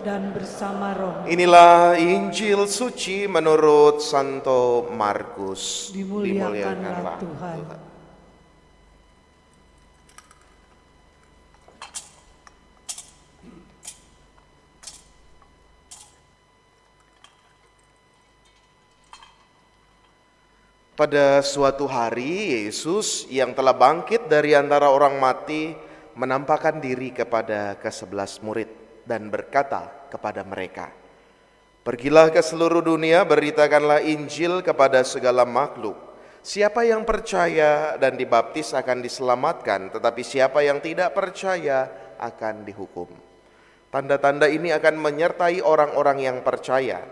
dan bersama roh. Inilah Injil suci menurut Santo Markus. Dimuliakanlah Tuhan. Pada suatu hari, Yesus yang telah bangkit dari antara orang mati menampakkan diri kepada ke-11 murid dan berkata kepada mereka, "Pergilah ke seluruh dunia, beritakanlah Injil kepada segala makhluk. Siapa yang percaya dan dibaptis akan diselamatkan, tetapi siapa yang tidak percaya akan dihukum. Tanda-tanda ini akan menyertai orang-orang yang percaya.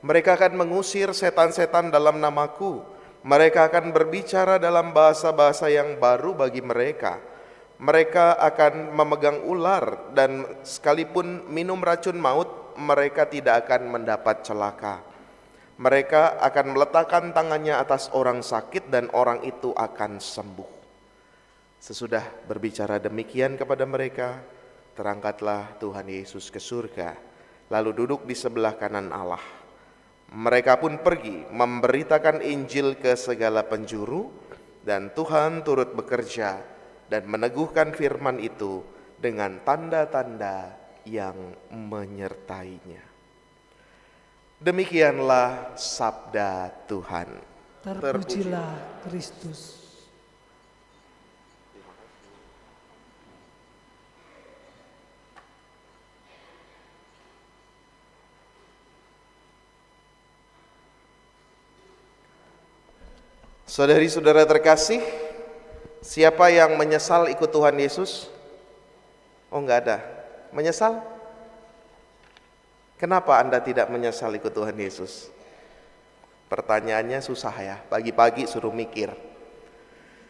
Mereka akan mengusir setan-setan dalam namaku. Mereka akan berbicara dalam bahasa-bahasa yang baru bagi mereka. Mereka akan memegang ular dan sekalipun minum racun maut, mereka tidak akan mendapat celaka. Mereka akan meletakkan tangannya atas orang sakit dan orang itu akan sembuh." Sesudah berbicara demikian kepada mereka, terangkatlah Tuhan Yesus ke surga, lalu duduk di sebelah kanan Allah. Mereka pun pergi memberitakan Injil ke segala penjuru, dan Tuhan turut bekerja dan meneguhkan firman itu dengan tanda-tanda yang menyertainya. Demikianlah sabda Tuhan. Terpujilah Kristus. Saudari-saudara terkasih, siapa yang menyesal ikut Tuhan Yesus? Oh, enggak ada. Menyesal? Kenapa Anda tidak menyesal ikut Tuhan Yesus? Pertanyaannya susah ya, pagi-pagi suruh mikir.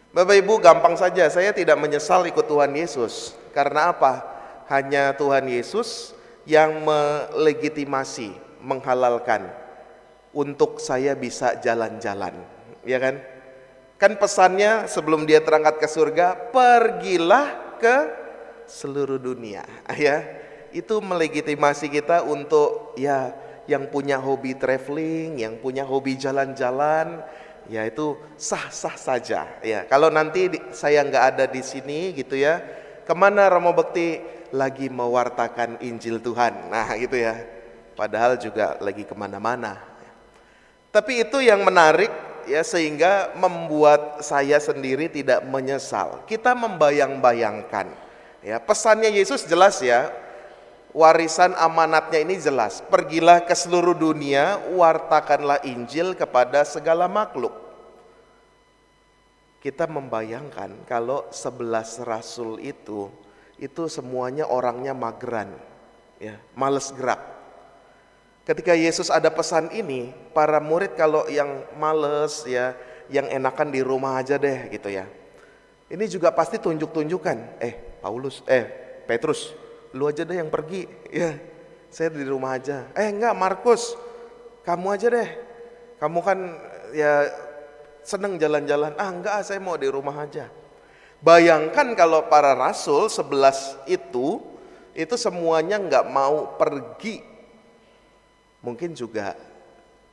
Bapak Ibu, gampang saja, saya tidak menyesal ikut Tuhan Yesus. Karena apa? Hanya Tuhan Yesus yang melegitimasi, menghalalkan untuk saya bisa jalan-jalan, ya kan? Kan pesannya sebelum dia terangkat ke surga, pergilah ke seluruh dunia, ya. Itu melegitimasi kita untuk ya yang punya hobi traveling, yang punya hobi jalan-jalan, ya itu sah-sah saja. Ya, kalau nanti saya nggak ada di sini gitu ya, kemana Romo Bekti? Lagi mewartakan Injil Tuhan. Nah gitu ya. Padahal juga lagi kemana-mana. Tapi itu yang menarik ya, sehingga membuat saya sendiri tidak menyesal. Kita membayang-bayangkan ya, pesannya Yesus jelas ya, warisan amanatnya ini jelas, pergilah ke seluruh dunia, wartakanlah Injil kepada segala makhluk. Kita membayangkan kalau 11 rasul itu semuanya orangnya mageran ya, males gerak. Ketika Yesus ada pesan ini, para murid kalau yang males ya, yang enakan di rumah aja deh gitu ya. Ini juga pasti tunjuk-tunjukkan, Petrus, lu aja deh yang pergi, ya saya di rumah aja. Enggak, Markus, kamu aja deh, kamu kan ya seneng jalan-jalan. Enggak, saya mau di rumah aja. Bayangkan kalau para rasul 11 itu semuanya enggak mau pergi. Mungkin juga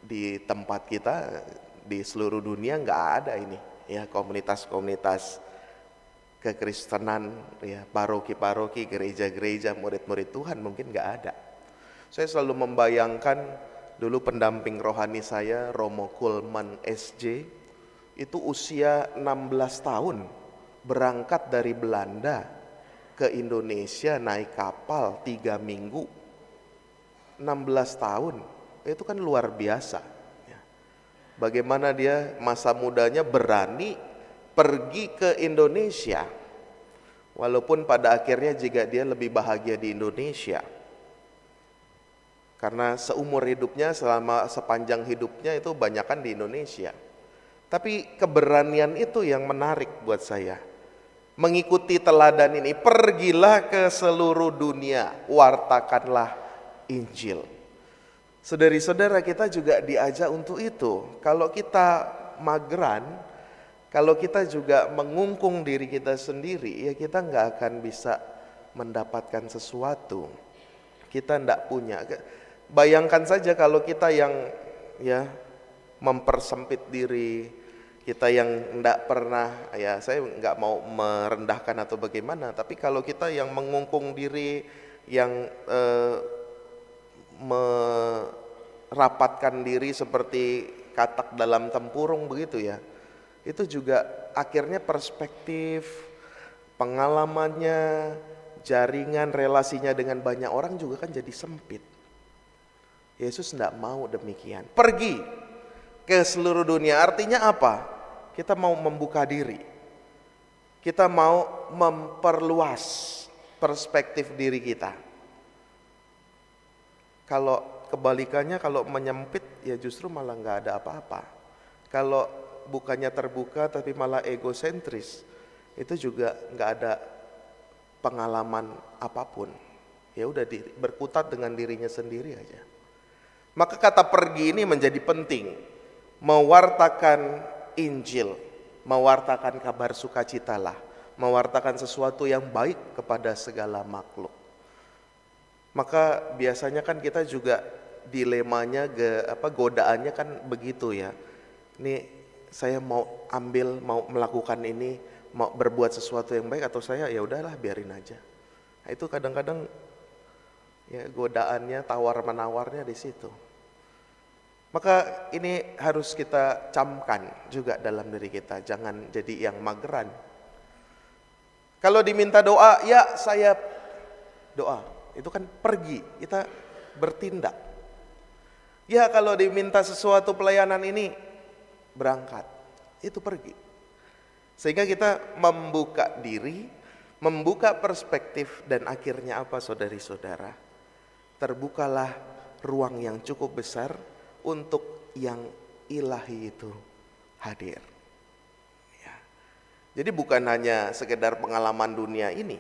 di tempat kita di seluruh dunia enggak ada ini ya, komunitas-komunitas kekristenan ya, paroki-paroki, gereja-gereja, murid-murid Tuhan mungkin enggak ada. Saya selalu membayangkan dulu pendamping rohani saya, Romo Kulman SJ, itu usia 16 tahun berangkat dari Belanda ke Indonesia naik kapal 3 minggu. 16 tahun, itu kan luar biasa. Bagaimana dia masa mudanya berani pergi ke Indonesia, walaupun pada akhirnya juga dia lebih bahagia di Indonesia. Karena seumur hidupnya, selama sepanjang hidupnya itu banyakan di Indonesia. Tapi keberanian itu yang menarik buat saya. Mengikuti teladan ini, pergilah ke seluruh dunia, wartakanlah Injil. Saudari-saudara, kita juga diajak untuk itu. Kalau kita mageran, kalau kita juga mengungkung diri kita sendiri, ya kita nggak akan bisa mendapatkan sesuatu. Kita ndak punya. Bayangkan saja kalau kita yang ya mempersempit diri, kita yang ndak pernah, ya saya nggak mau merendahkan atau bagaimana, tapi kalau kita yang mengungkung diri, yang merapatkan diri seperti katak dalam tempurung begitu ya, itu juga akhirnya perspektif, pengalamannya, jaringan relasinya dengan banyak orang juga kan jadi sempit. Yesus tidak mau demikian. Pergi ke seluruh dunia, artinya apa? Kita mau membuka diri. Kita mau memperluas perspektif diri kita. Kalau kebalikannya, kalau menyempit ya justru malah nggak ada apa-apa. Kalau bukannya terbuka tapi malah egosentris, itu juga nggak ada pengalaman apapun. Ya udah berkutat dengan dirinya sendiri aja. Maka kata pergi ini menjadi penting, mewartakan Injil, mewartakan kabar sukacitalah, mewartakan sesuatu yang baik kepada segala makhluk. Maka biasanya kan kita juga dilemanya, godaannya kan begitu ya. Ini saya mau melakukan ini, mau berbuat sesuatu yang baik, atau saya ya udahlah biarin aja. Nah, itu kadang-kadang ya godaannya, tawar menawarnya di situ. Maka ini harus kita camkan juga dalam diri kita, jangan jadi yang mageran. Kalau diminta doa, ya saya doa. Itu kan pergi, kita bertindak. Ya kalau diminta sesuatu pelayanan ini, berangkat. Itu pergi. Sehingga kita membuka diri, membuka perspektif, dan akhirnya apa saudari-saudara? Terbukalah ruang yang cukup besar untuk yang ilahi itu hadir. Ya. Jadi bukan hanya sekedar pengalaman dunia ini.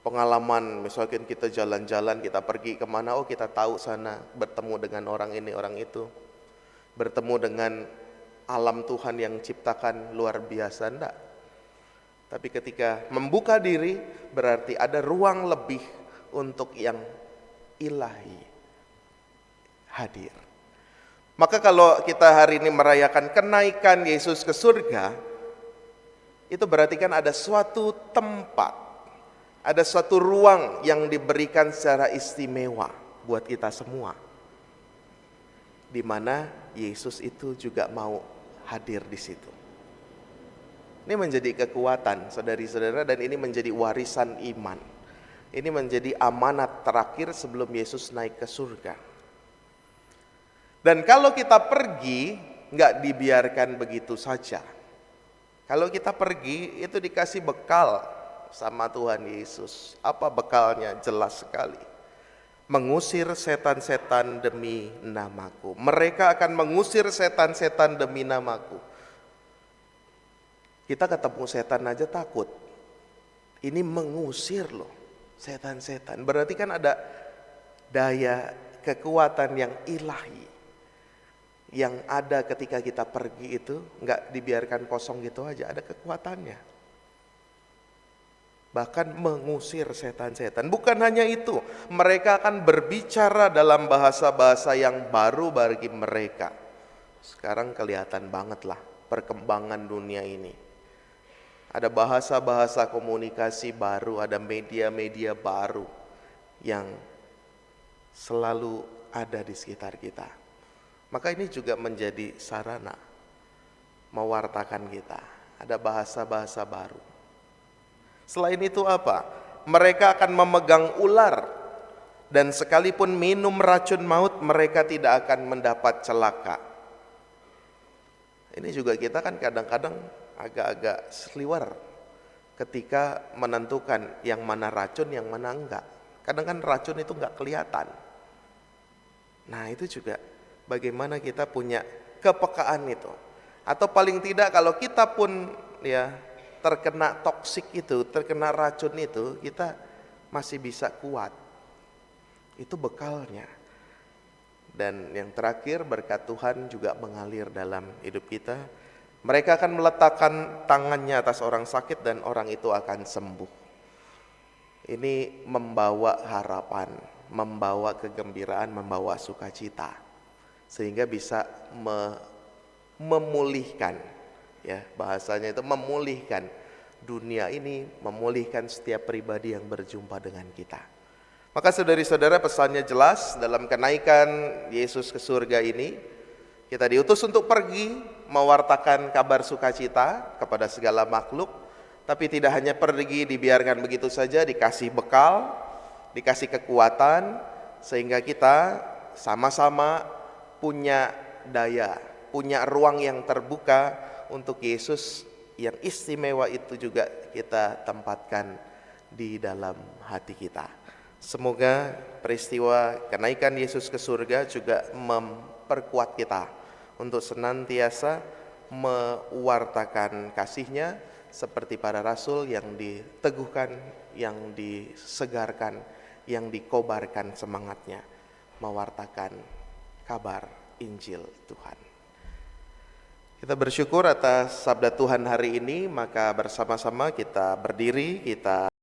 Pengalaman misalkan kita jalan-jalan, kita pergi kemana, oh kita tahu sana, bertemu dengan orang ini, orang itu. Bertemu dengan alam Tuhan yang ciptakan luar biasa, enggak. Tapi ketika membuka diri, berarti ada ruang lebih untuk yang ilahi hadir. Maka kalau kita hari ini merayakan kenaikan Yesus ke surga, itu berarti kan ada suatu tempat, ada suatu ruang yang diberikan secara istimewa buat kita semua, di mana Yesus itu juga mau hadir di situ. Ini menjadi kekuatan saudari-saudara, dan ini menjadi warisan iman. Ini menjadi amanat terakhir sebelum Yesus naik ke surga. Dan kalau kita pergi, nggak dibiarkan begitu saja. Kalau kita pergi, itu dikasih bekal sama Tuhan Yesus. Apa bekalnya? Jelas sekali. Mengusir setan-setan demi namaku. Mereka akan mengusir setan-setan demi namaku. Kita ketemu setan aja takut. Ini mengusir loh setan-setan. Berarti kan ada daya kekuatan yang ilahi yang ada ketika kita pergi, itu nggak dibiarkan kosong gitu aja, ada kekuatannya. Bahkan mengusir setan-setan. Bukan hanya itu, mereka akan berbicara dalam bahasa-bahasa yang baru bagi mereka. Sekarang kelihatan banget lah perkembangan dunia ini. Ada bahasa-bahasa komunikasi baru, ada media-media baru yang selalu ada di sekitar kita. Maka ini juga menjadi sarana mewartakan kita. Ada bahasa-bahasa baru. Selain itu apa? Mereka akan memegang ular, dan sekalipun minum racun maut, mereka tidak akan mendapat celaka. Ini juga kita kan kadang-kadang agak-agak seliwer ketika menentukan yang mana racun, yang mana enggak. Kadang kan racun itu enggak kelihatan. Nah itu juga bagaimana kita punya kepekaan itu. Atau paling tidak kalau kita pun ya terkena toksik itu, terkena racun itu, kita masih bisa kuat. Itu bekalnya. Dan yang terakhir, berkat Tuhan juga mengalir dalam hidup kita. Mereka akan meletakkan tangannya atas orang sakit dan orang itu akan sembuh. Ini membawa harapan. membawa kegembiraan, membawa sukacita, sehingga bisa memulihkan, ya bahasanya itu memulihkan dunia ini, memulihkan setiap pribadi yang berjumpa dengan kita. Maka saudari-saudara, pesannya jelas dalam kenaikan Yesus ke surga ini. Kita diutus untuk pergi mewartakan kabar sukacita kepada segala makhluk. Tapi tidak hanya pergi dibiarkan begitu saja, dikasih bekal, dikasih kekuatan, sehingga kita sama-sama punya daya, punya ruang yang terbuka untuk Yesus yang istimewa itu juga kita tempatkan di dalam hati kita. Semoga peristiwa kenaikan Yesus ke surga juga memperkuat kita untuk senantiasa mewartakan kasih-Nya seperti para rasul yang diteguhkan, yang disegarkan, yang dikobarkan semangatnya mewartakan kabar Injil Tuhan. Kita bersyukur atas sabda Tuhan hari ini, maka bersama-sama kita berdiri, kita